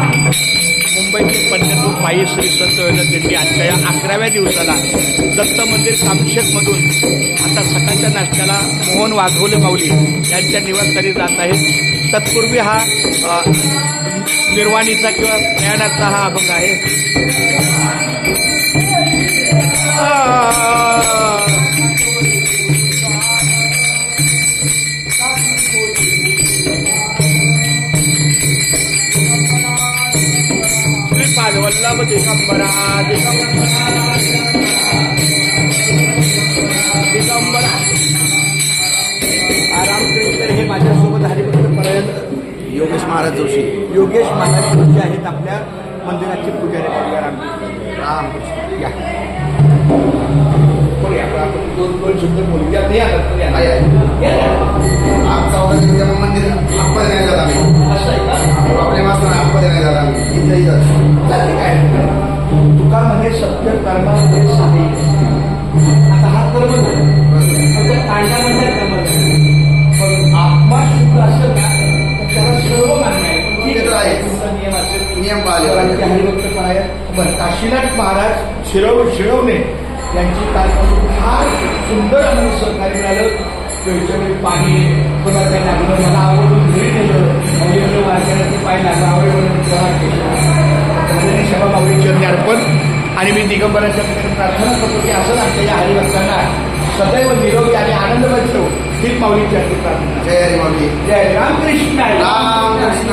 मुंबईतील पंढरपूर पायी श्री संत योजना दिंडी आजच्या या 11व्या दिवसाला दत्त मंदिर कामशेतमधून आता सकाळच्या नाश्त्याला मोहन वाघोले माऊली यांच्या निवासस्थानी जात आहे. तत्पूर्वी हा निर्वाणीचा किंवा प्रयाणाचा हा अभंग आहे. श्रीपाद वल्लभ दिगंबरा दिगंबरा रामकृष्ण हे माझ्यासोबत हरिभक्तपर्यंत योगेश महाराज जोशी आहेत आपल्या मंदिराचे पुजारी. रामकृष्ण या दोन शब्द बोलूया. आमचा मंदिर आपण नाही जात आम्ही असं आहे का? आपल्या मास्तर आपण नाही जात आम्ही काय तुका म्हणजे सत्य कर्म साधे. आता हा कर्म कांडा म्हणजे कर्म पण आत्मा शुद्ध असं का त्याला सर्व मान्य आहे. नियम असेल नियम पाळले हरिभक्त आहे. बरं काशीनाथ महाराज शिरवणे यांची कालपासून फार सुंदर आम्हाला सहकार्य मिळालं. वेळच्यावेळी पाणी पुन्हा काही लागलं मला आवडून घरी नेलं वारकऱ्यांचे पाय लागलं आवडून सेवा माऊलीची अर्पण. आणि मी दिगंबराच्या प्रार्थना करतो की असं आपल्या या हरिभक्तांना सदैव निरोगी आणि आनंदमय ठेवू हीच माऊलीची प्रार्थना. जय हरी माऊली. जय रामकृष्ण. रामकृष्ण.